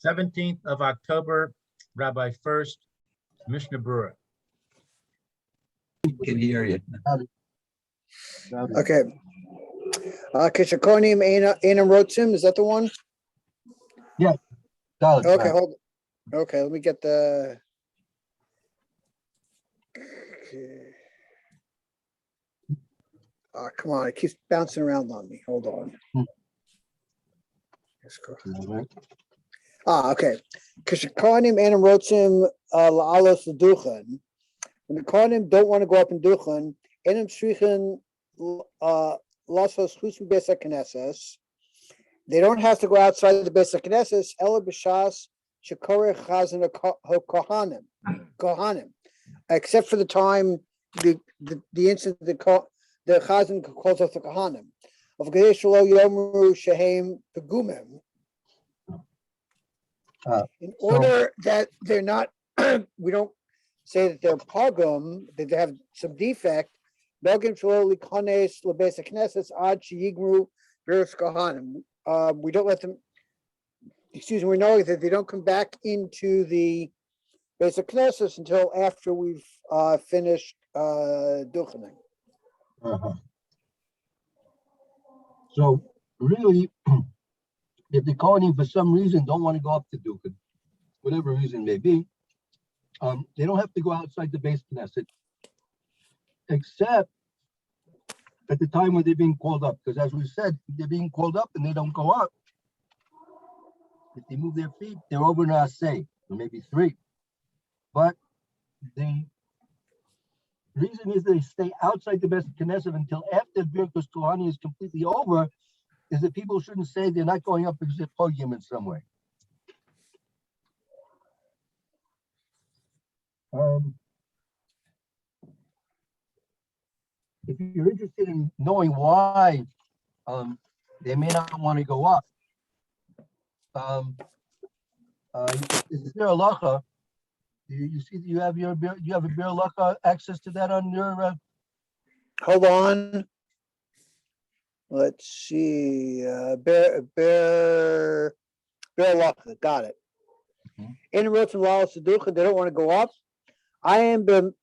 17th of October, Rabbi Furst, Mishna Berura. Can hear you. Okay. Kishakonim Einam Rotzim, is that the one? Okay, hold. Okay, let me get the. Oh, come on, it keeps bouncing around on me. Hold on. Okay. Kishakonim Einam Rotzim La'alos L'duchen. When the Kohanim don't want to go up in Duchen, Einam Shrichen Lasos Chusmi Besa Knesses. They don't have to go outside the Besa Knesses. Ela B'Shas Shekore Chazan Kohanim, except for the time the instant the Chazan calls off the Kohanim. Of Gadesh Lo Yomru Shehem Pegumim. In order that they're not, we don't say that they're pogum, that they have some defect. We don't let them, we know that they don't come back into the basic Knesset until after we've finished duchening. So really, if the Kohanim for some reason don't want to go up to Duchen, whatever reason may be, they don't have to go outside the base Knesset, except at the time when they're being called up. Because as we said, they're being called up and they don't go up. If they move their feet, they're over in Asay, or maybe 3. But the reason is they stay outside the base Knesset until after Birkus Kohani is completely over, is that people shouldn't say they're not going up because they're podium in some way. If you're interested in knowing why they may not want to go up, is there a halacha? You see, you have a bir halacha access to that on your. Hold on. Let's see. Bir halacha, got it. In Rotzen Laos Seducha, they don't want to go up. I am the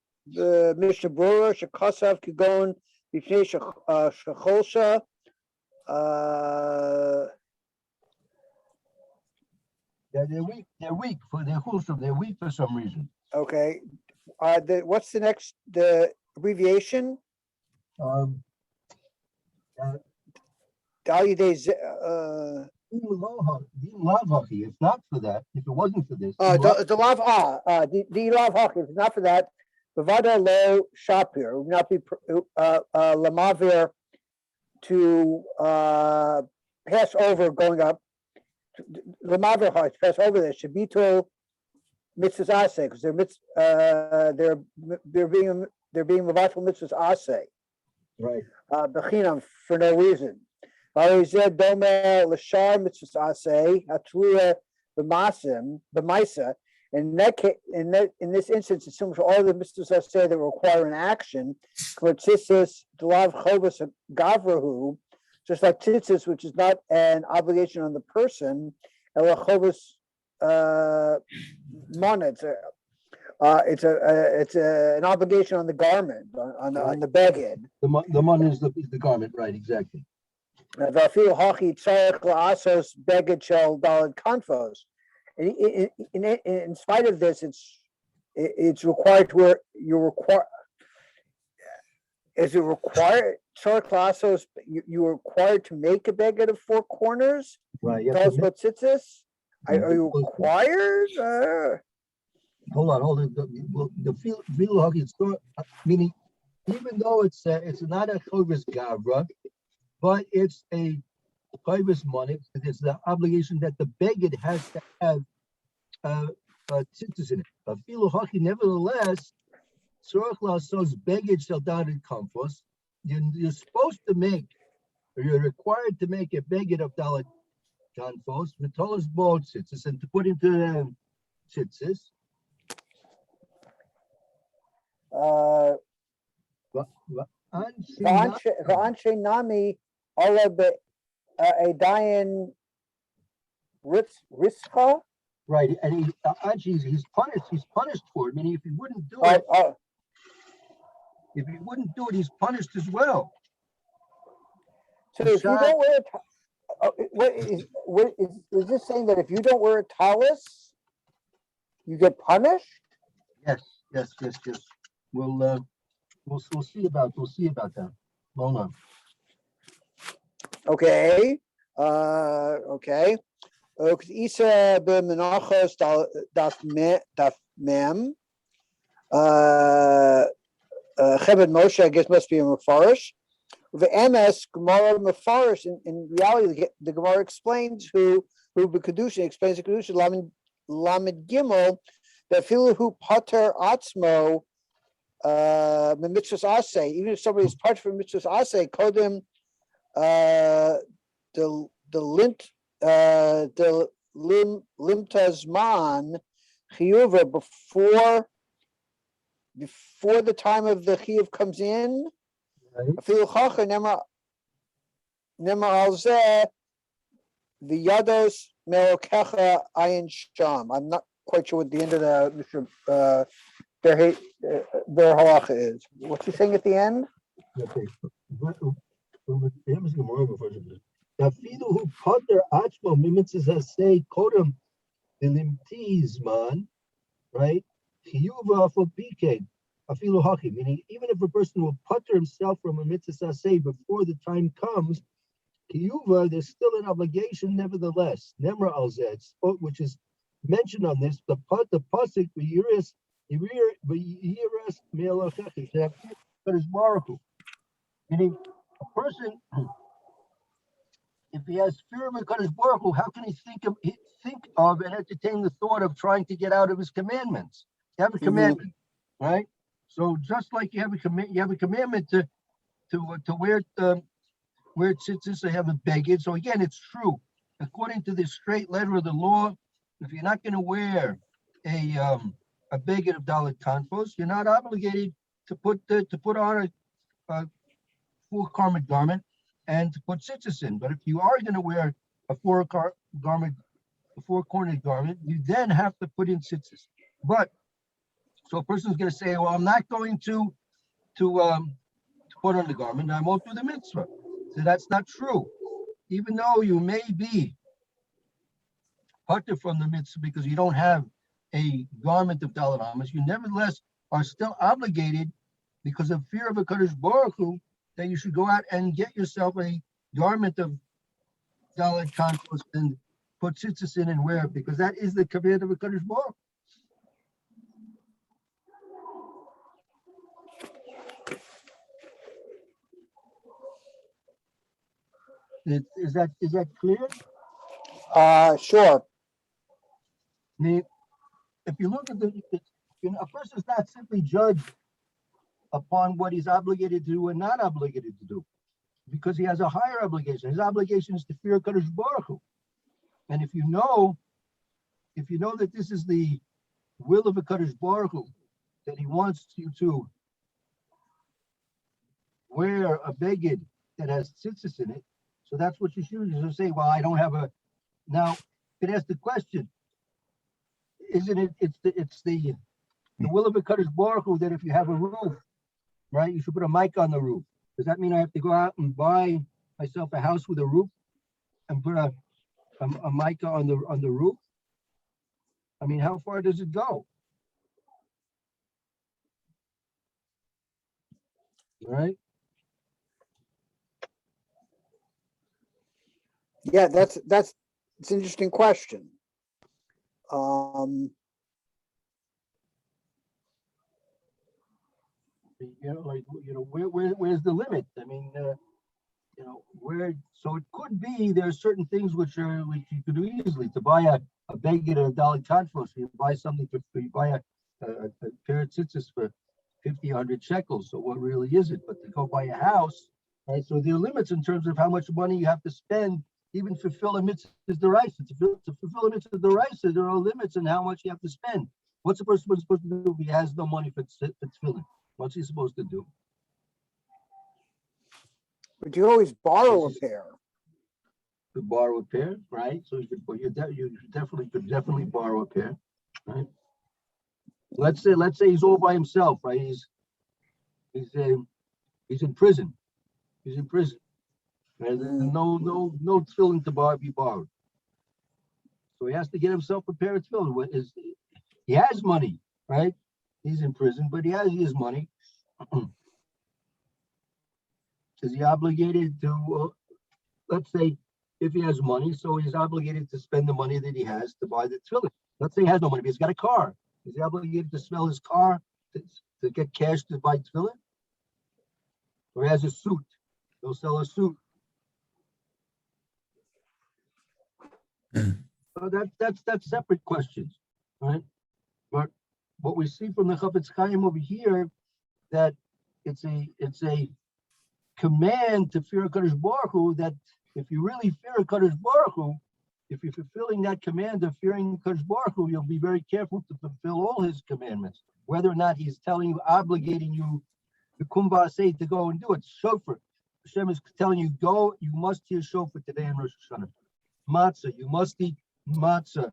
Mishna Berura Shekasav Kigon Bifnei Shecholsha. Yeah, they're weak. They're weak for their chulshav. They're weak for some reason. Okay. What's the next? The abbreviation? It's not for that. If it wasn't for this, the lav haki. If it's not for that, the vada lo shapir would not be lamavir to pass over going up. Lamavir haki pass over there. Shabito mitzvahs asay because they're being mavashal mitzvahs asay. Right. Bechinam for no reason. Arized domer l'shar mitzvahs asay atruya b'maisa. In this instance, it assumes all the mitzvahs asay that require an action. K'tzitzis delav chovas gavrahu, just like tzitzis, which is not an obligation on the person, ela chovas mana. It's an obligation on the garment, on the beged. The mon is the garment, right? Exactly. V'afilu hachi tzarech la'asos beged shel daled kanfos. In spite of this, it's required to where you require. Is it required? Tzarech la'asos, you're required to make a beged of 4 corners. Right. Tell us about tzitzis. Are you required? Hold on. The filu haki, it's not, meaning even though it's not a chovis gavra, but it's a chovis money. It's the obligation that the beged has to have tzitzis in it. But filu haki, nevertheless, tzorach la'asos beged shel daled kanfos. You're supposed to make, or you're required to make a beged of daled kanfos, v'tolos bo tzitzis, and to put into the tzitzis. V'anshe nami ala a dayan ritzcha. Right, and he actually he's punished. He's punished for it. Meaning, if he wouldn't do Oh, it, oh, he's punished as well. so The if you shot, don't wear a, what is this saying that if you don't wear a talus, you get punished? yes, yes, yes, yes. We'll see about that. Hold on. Okay. Okay. Because Isa ben Menachos daf mem. Chebed Moshe, I guess, must be a Mefarish. The MS Gemara Mefarish. In reality, the Gemara explains who Kedushin explains the Kedushin Lamed Gimel that filu who pater atzmo mitzvahs asay. Even if somebody is part from mitzvahs asay, kodem the lint the limtazman chiyuva before the time of the chiyuv comes in. Right. Afilu chacha nema al zeh v'yados melokecha ayin sham. I'm not quite sure what the end of the their halacha is. What's he saying at the end? Okay. Dafidu who potter achmo mimitzes say kodem man, right? Chiyuva for PK. Afilu haki, meaning even if a person will putter himself from a mitzvah say before the time comes, Kiyuva, there's still an obligation nevertheless. Nemra al zed, which is mentioned on this, the pasuk v'yiras me'alachechi, that is Baruch. Meaning, a person, if he has fear of HaKadosh Baruch Hu, how can he think of and entertain the thought of trying to get out of his commandments? You have a commandment, right? So just like you have a commandment to wear tzitzis, they have a beged. So again, it's true. According to the straight letter of the law, if you're not going to wear a beged of Dalit Kanfos, you're not obligated to put on a full garment and to put tzitzis in. But if you are going to wear a four-cornered garment, you then have to put in tzitzis. But so a person's going to say, well, I'm not going to put on the garment, I won't do the mitzvah. So that's not true. Even though you may be parted from the mitzvah because you don't have a garment of Dalit Amos, you nevertheless are still obligated because of fear of HaKadosh Baruch Hu that you should go out and get yourself a garment of Dalit Kanfos and put tzitzis in and wear it, because that is the command of HaKadosh Baruch Hu. Is that clear? Sure. If you look at a person is not simply judged upon what he's obligated to do and not obligated to do, because he has a higher obligation. His obligation is to fear Kadosh Baruch Hu. And if you know that this is the will of a Kadosh Baruch Hu, that he wants you to wear a beged that has tzitzis in it, so that's what you should do. You say, well, I don't have a. Now, it asks the question, isn't it? It's the will of a Kadosh Baruch Hu that if you have a roof, right, you should put a mic on the roof. Does that mean I have to go out and buy myself a house with a roof and put a mica on the roof? I mean, how far does it go? Right? Yeah, it's an interesting question. Where's the limit? I mean, where? So it could be there are certain things which you could do easily. To buy a beged or a Dalit Kanfos, you buy something you buy a pair of tzitzis for 50, 100 shekels. So what really is it? But to go buy a house, right? So there are limits in terms of how much money you have to spend, even fulfill a mitzvah deraisa. To fulfill a mitzvah deraisa, there are limits in how much you have to spend. What's a person supposed to do if he has no money for tefillin? What's he supposed to do? But you always borrow a pair. could borrow a pair, right? So you could, you could definitely borrow a pair, right? Let's say he's all by himself, right? He's in prison. He's in prison. There's no tefillin to be borrowed. So he has to get himself a pair of tefillin. He has money, right? He's in prison, but he has his money. Is he obligated to, let's say, if he has money, so he's obligated to spend the money that he has to buy the tefillin. Let's say he has no money, but he's got a car. Is he obligated to sell his car to get cash to buy tefillin? Or he has a suit, he'll sell a suit. So that's separate questions, right? But what we see from the Chafetz Chaim over here, that it's a command to fear HaKadosh Baruch Hu, that if you really fear HaKadosh Baruch Hu, if you're fulfilling that command of fearing HaKadosh Baruch Hu, you'll be very careful to fulfill all his commandments, whether or not he's telling you, obligating you, the kumbaseh, to go and do it. Shofar, Hashem is telling you, go, you must hear shofar today in Rosh Hashanah. Matzah, you must eat matzah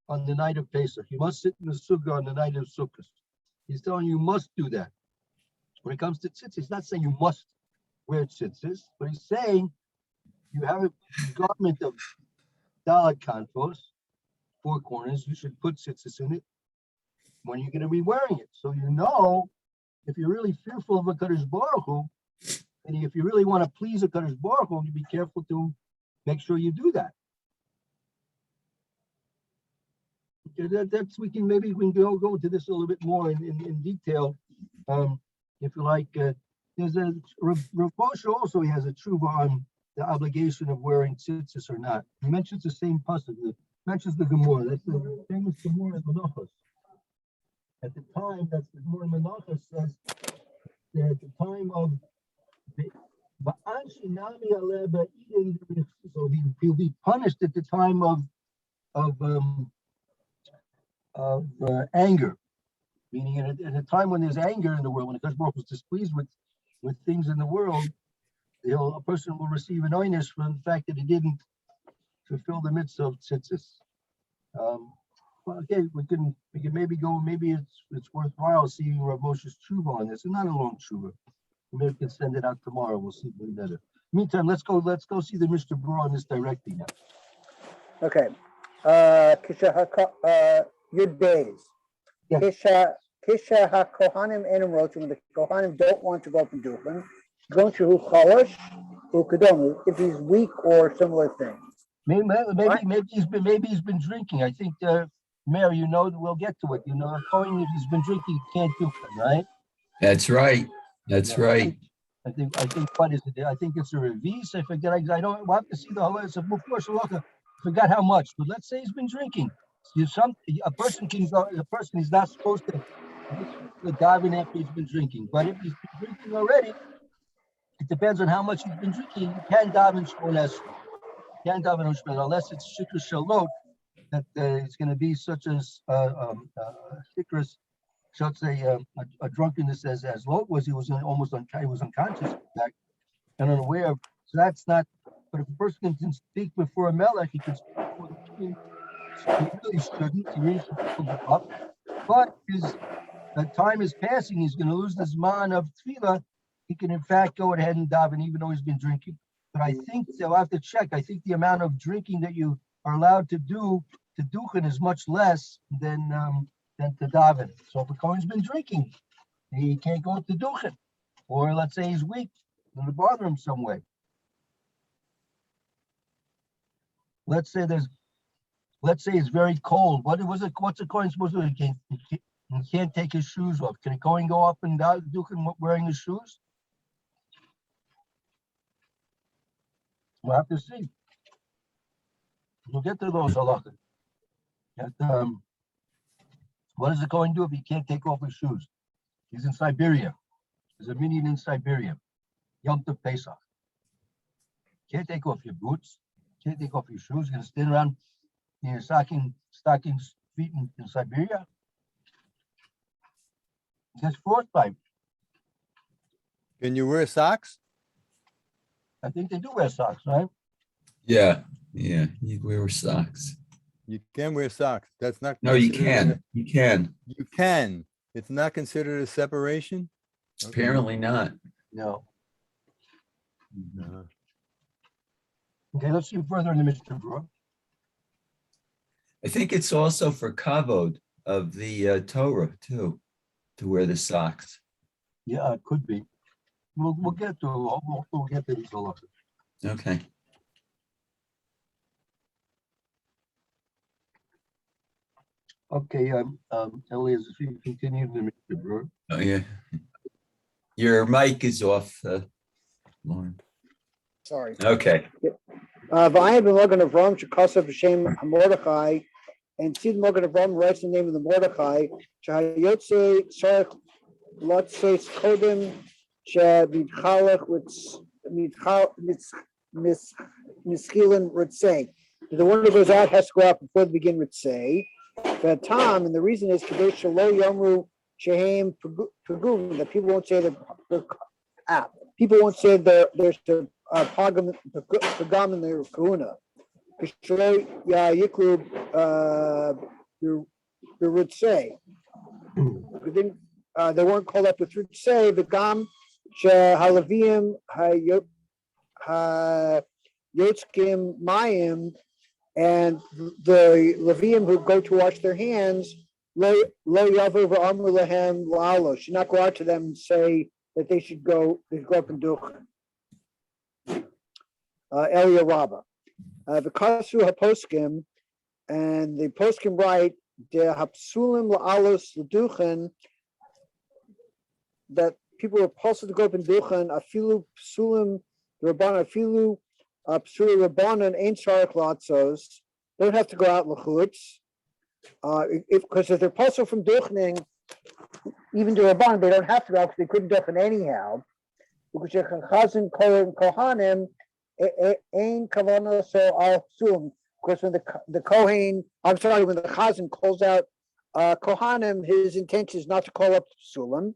on the night of Pesach. You must sit in the sukkah on the night of Sukkot. He's telling you must do that. When it comes to tzitzis, he's not saying you must wear tzitzis, but he's saying you have a garment of daled kanfos, 4 corners, you should put tzitzis in it when you're going to be wearing it. So you know, if you're really fearful of HaKadosh Baruch Hu, and if you really want to please HaKadosh Baruch Hu, you be careful to make sure you do that. That's maybe we can go into this a little bit more in detail, if you like. There's a Rav Moshe also, he has a tshuva on the obligation of wearing tzitzis or not. He mentions the same pasuk. He mentions the Gemara. That's the famous Gemara in Menachos. At the time, that's the Gemara in Menachos says that at the time of so he'll be punished at the time of anger, meaning at a time when there's anger in the world, when the Baruch Hu is displeased with things in the world, a person will receive an oinish for the fact that he didn't fulfill the mitzvah of tzitzis. Okay, we can maybe go. Maybe it's worthwhile seeing Rav Moshe's tshuva on this. It's not a long tshuva. Maybe we can send it out tomorrow. We'll see if we better. Meantime, let's go see the Mishna Berura on this directly now. Okay. Yud Beis. Yeah. Kisha HaKohanim Enim Rosh, when the Kohanim don't want to go up and do it, don't you who chalash, who kadomu, if he's weak or similar thing. Maybe he's been drinking. I think, Mayor, we'll get to it. Kohen, if he's been drinking, he can't do it, right? That's right. That's right. I think what is it? I think it's a revis. I forget. I don't. We'll have to see the whole. It's a I forgot how much, but let's say he's been drinking. A person is not supposed to daven after he's been drinking. But if he's been drinking already, it depends on how much he's been drinking. You can daven shmones. You can daven shmones unless it's shikras shalot, that it's going to be such as shikras. Should say a drunkenness as lot was. He was unconscious, in fact, and unaware. So that's not. But if a person can speak before a melech, he can speak before the king. So he really shouldn't. He really should hold it up. But time is passing. He's going to lose this man of tefillah. He can in fact go ahead and daven, even though he's been drinking. But I think I'll have to check. I think the amount of drinking that you are allowed to do to duchen is much less than to daven. So if a Kohen's been drinking, he can't go to duchen. Or let's say he's weak, it'll bother him some way. Let's say it's very cold. What's a Kohen supposed to do? He can't take his shoes off. Can a Kohen go up and down duchen wearing his shoes? We'll have to see. We'll get to those halachas. What does the Kohen do if he can't take off his shoes? He's in Siberia. There's a minion in Siberia. Yom Tov Pesach. Can't take off your boots. Can't take off your shoes. You're going to stand around in your stockings feet in Siberia. There's frostbite. Can you wear socks? I think they do wear socks, right? Yeah, you wear socks. You can wear socks. That's not. No, you considered a- can. You can. You can. It's not considered a separation? Okay. Apparently not. No. No. Okay, let's see further in the Mishnah Berurah. I think it's also for kavod of the Torah too, to wear the socks. Yeah, it could be. We'll get to we'll get to these halachas. Okay. Okay, Elias, if you continue the Mishnah Berurah. Oh, yeah. Your mic is off, Lauren. Sorry. Okay. V'ayim b'mogen Avram shekasaf b'shem Mordechai, and Sid Mogen Avram writes the name of the Mordechai. Shehayotze tzarich lotzes kodem shemitchalach with mischilin ritzei. The one who goes out has to go out before they begin ritzei. But Tom, and the reason is kadosh shelo yomru shehem pagum, that people won't say people won't say there's a pagam in their kahuna. Yiklub the ritzei. They weren't called up with ritzei. The gam shehalavim yotzkim mayim, and the Levium who go to wash their hands, lo yavu v'amru lahem la'alo, should not go out to them and say that they should go up and do Elia Rabba. The Kasru HaPoskim, and the Poskim write, the Hapsulim la'alos l'duchen, that people were posted to go up and duchen, afilu psulim rabban, afilu psulim rabban, and ain't shark latzos, they don't have to go out l'chutz, because if they're posted from duchening, even to rabban, they don't have to go because they couldn't duchen anyhow, because you're chazan kohanim, ain kavana so al psulim, because when the Kohen, when the Chazan calls out Kohanim, his intention is not to call up Psulim.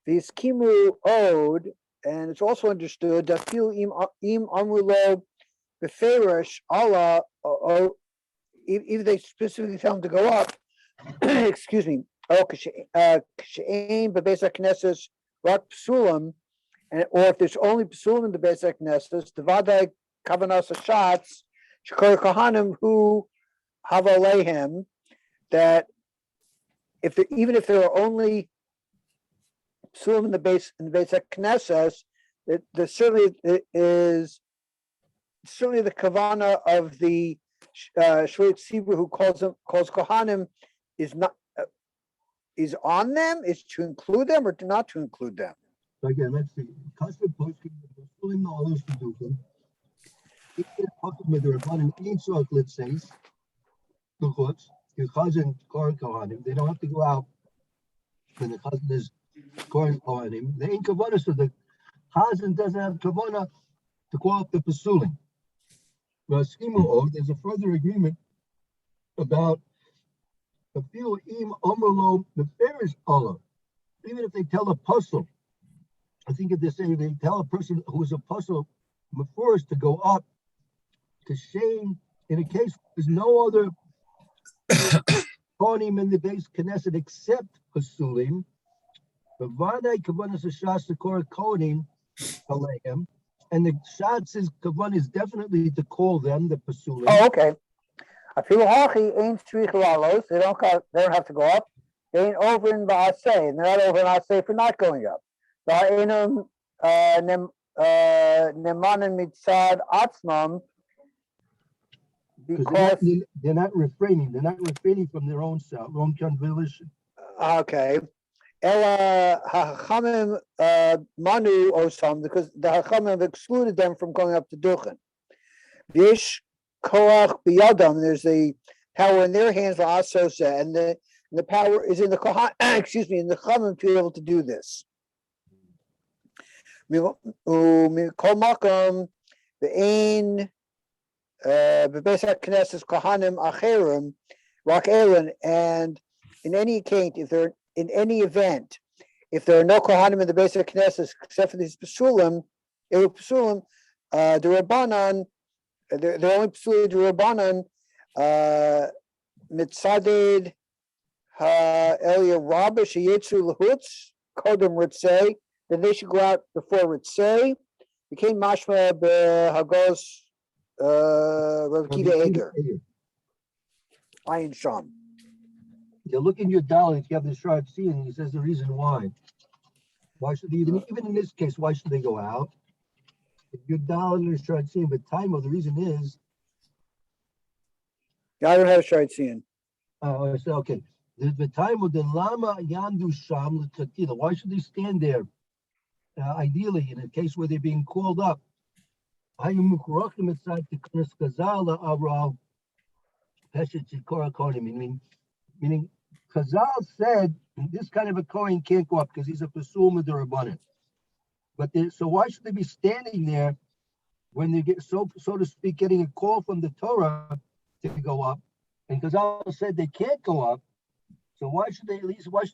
The Skimu Ode, and it's also understood that fil im amulo beferish Allah, even they specifically tell him to go up. Excuse me. Oh, kashein bebeis knesses rak psulim, or if there's only psulim in the beis knesses, the vaday kavanas shots. Shekor Kohanim who have alehem, that even if there are only psulim in the base Knesses, there certainly is the kavana of the Shveit Sibur who calls Kohanim is not is on them, is to include them or not to include them. So again, let's see. Kasper posting the no others to do them. Let's say, they don't have to go out when the Chazan is Kohen Kohanim. They ain't Kavanah, so the Chazan doesn't have Kavanah to call up the Pasulim. But there's a further agreement about the few im Omerlo, the Farish Allah. Even if they tell a puzzle, I think if they say they tell a person who is a puzzle first to go up to Shane in a case there's no other Kohanim in the base Knesset except Pasulim. The Varnai Kavanas Shas the Korah Kohanim Aleim, and the Shad says Kavan is definitely to call them the Pasulim. Oh, okay. Afilu hachi ain't tzrich lalos. They don't have to go up. They ain't over in Ba'aseh, and they're not over in Aseh for not going up. Va'enum nemanim mitzad atzmam, because they're not refraining. They're not refraining from their own self, own convolition. Okay. Ella hachamim manu osam, because the hachamim have excluded them from going up to duchen. Vish koach biyadam. There's the power in their hands for asosa, and the power is in the kohan. Excuse me, in the chachamim to be able to do this. Kol makom ve'ein bebeis haknesses kohanim acherim rak elin, and in any case, if there in any event, if there are no kohanim in the basic knesses except for these pasulim, the rabbanan they're only pursuing the Rabbanan, mitzaded Elia Rabba Sheyetzu Lahutz Kodem Ritzei. Then they should go out before Ritzei. Became mashma behagos Rav Kiva Eger. Ayin Sham. You look in your dollar, if you have the shard C, and he says the reason why. Why should they even in this case, why should they go out? If your dollar and the shard C, but time of the reason is, Yeah, I don't have a shard seeing. I said, okay, the time of the lama yandu sham l'tatila. Why should they stand there? Ideally, in a case where they're being called up, meaning Chazal said this kind of a Kohen can't go up because he's a Pesum of the Rabbanan. But so why should they be standing there when they get so to speak getting a call from the Torah to go up? And Chazal said they can't go up. So why should they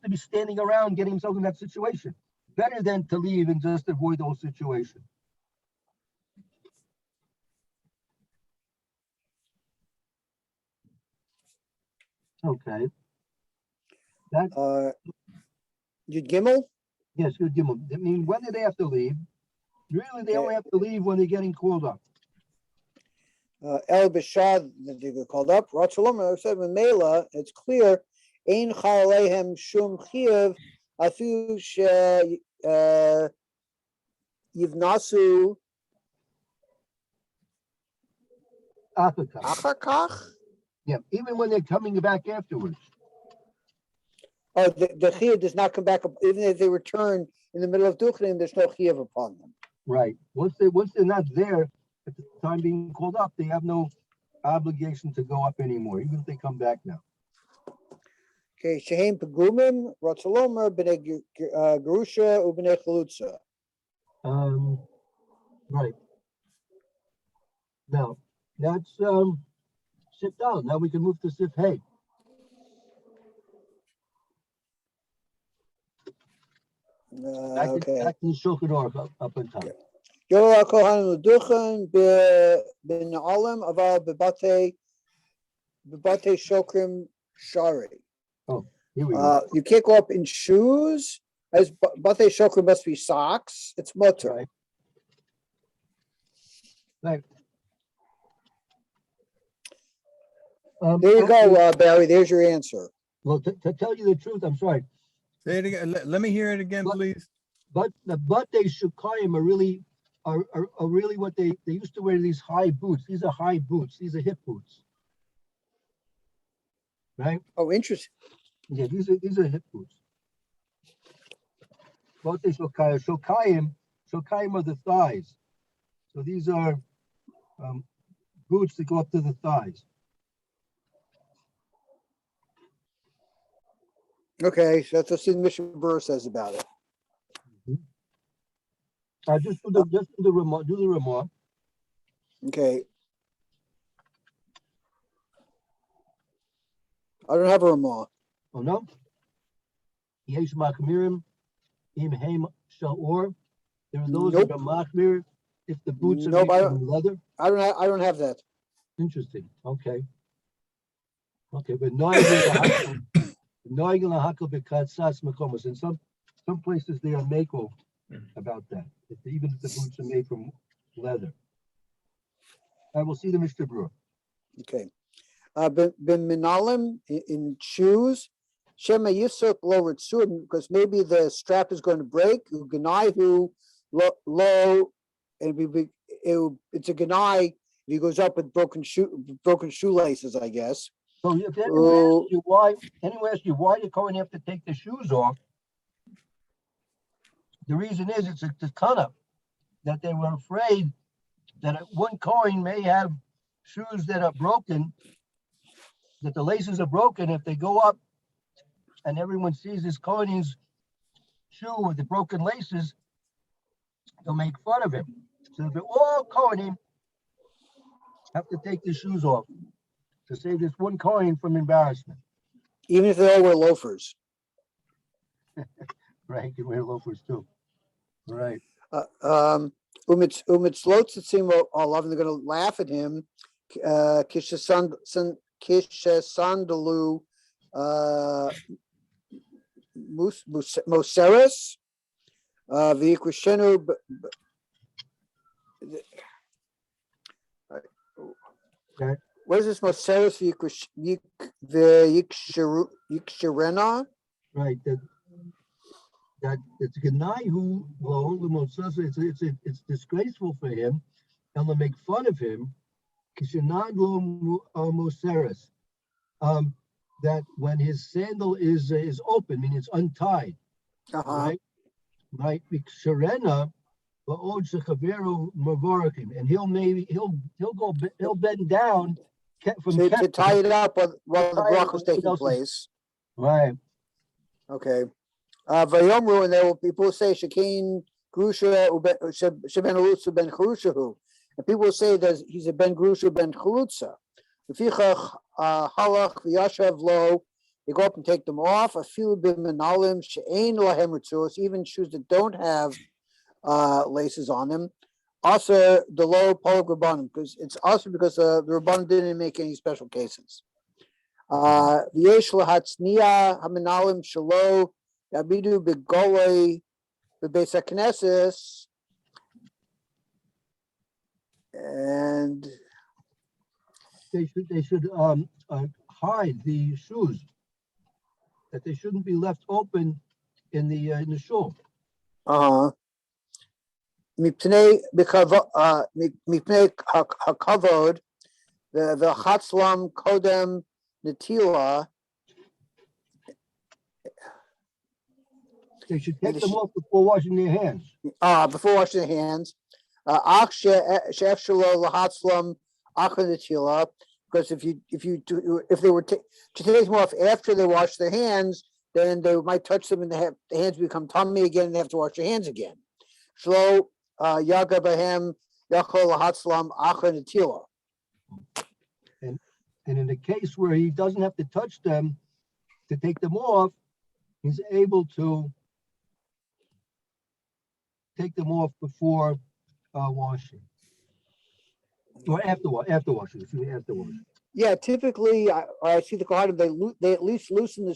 be standing around getting themselves in that situation? Better than to leave and just avoid the whole situation. Okay. That Yud Gimel. yes, good Gimel. I mean, when do they have to leave? Really, they only have to leave when they're getting called up. El Bishad, that they get called up. Ratzalom said with Mela, it's clear. Ein Chalehem Shum Chiyav Afiu She Yivnasu Achakach. Achakach. Yeah, even when they're coming back afterwards. Oh, the Chiyav does not come back up, even if they return in the middle of Duchnim, there's no Chiyav upon them. Right. Once they're not there at the time being called up, they have no obligation to go up anymore, even if they come back now. Okay, Shehem Pegumim, Ratzalomer, B'nei Gerusha, Ubnei Chalutza. Right. Now that's Sif down. Now we can move to Sif Hey. Okay. Back in Shulchan Aruch up on top. Yola Kohan L'Duchen, Bin Alim, Aval B'Batei Shokrim Shari. Oh, here we go. You can't go up in shoes. As Batei Shokrim must be socks. It's mutter. Right. Right. There you go, Barry. There's your answer. Well, to tell you the truth, I'm sorry, Say it again. Let me hear it again, But- please. but the Batei Shukayim are really what they used to wear these high boots. These are high boots. These are hip boots. Right? Oh, interesting. Yeah, these are hip boots. Batei Shukayim. Shukayim are the thighs. So these are boots that go up to the thighs. Okay, so that's what the Mishna Berura says about it. Just do the remark. Okay. I don't have a remark. Oh no. Yesh machmirim im heim sha'or. There are those Nope. that are machmir if the boots are Nope, made I from leather. I don't have that. Interesting. Okay. Okay, but noigel lahakol bekatsas makomos. In some places they are mako about that. Even if the boots are made from leather. I will see the Mr. Brewer. Okay. Ben Minalim in shoes. Shema Yisuk lower because maybe the strap is going to break. Ganai who low and it's a ganai if he goes up with broken shoelaces, I guess. So if anyone asks you why you're going to have to take the shoes off, the reason is it's a takana that they were afraid that one Kohen may have shoes that are broken, that the laces are broken. If they go up and everyone sees this Kohen's shoe with the broken laces, they'll make fun of him. So if all Kohenim have to take their shoes off to save this one Kohen from embarrassment. Even if they all wear loafers. Right, you can wear loafers too. Right. Umitzlot tzitzim olav, and they're going to laugh at him. Kishesandalu Moseres, V'yikrishenu. What is this Moseres V'yikshirena? Right, that it's a guy who, well, the most, it's disgraceful for him, and they'll make fun of him. Moseres, that when his sandal is open, meaning it's untied, right? Right, Shirena, and he'll bend down To tie it up while the bracha was taking place. Right. Okay. Vayomru, and there will people say Shekin Grusha Sheben Halutza Ben Chalutzahu. And people will say that he's a Ben Grusha Ben Chalutza. V'fichach halach v'yashav lo. They go up and take them off. Afilu b'menalim she'ein lahem ritzuos, even shoes that don't have laces on them. Also, the low pol rabbanim, because it's also because the rabbanim didn't make any special cases. V'yesh lahatzniya hamenalim shelo yabidu begolei bebeis hakneses, and They should hide the shoes, that they shouldn't be left open in the shul. Mipnei hakavod the chatzlam kodem netila. They should take them off before washing their hands. Before washing their hands. Because if they were to take them off after they wash their hands, then they might touch them and the hands become tummy again and they have to wash their hands again. Shlo yaga bahem yachol lahatzlam acha netila. And in the case where he doesn't have to touch them to take them off, he's able to take them off before washing. Or after washing, after washing. Yeah, typically I see the Kohanim, they at least loosen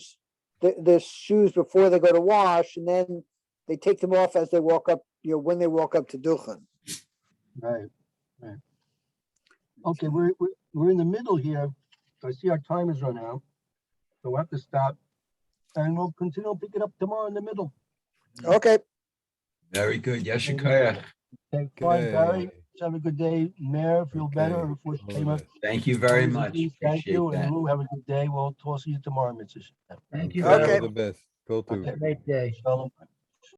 the shoes before they go to wash, and then they take them off as they walk up, when they walk up to Duchen. Right. Okay, we're in the middle here. I see our time has run out, so we'll have to stop, and we'll continue to pick it up tomorrow in the middle. Okay. Very good. Yeshikaya. Okay, fine, Barry. Have a good day. Mayor, feel better. Before she came up. Thank you very much. Thank Appreciate you, that. and Lou, have a good day. We'll see you tomorrow, Mitzvah. Thank you. Okay. All the best. Go to. Have a great day. Shalom.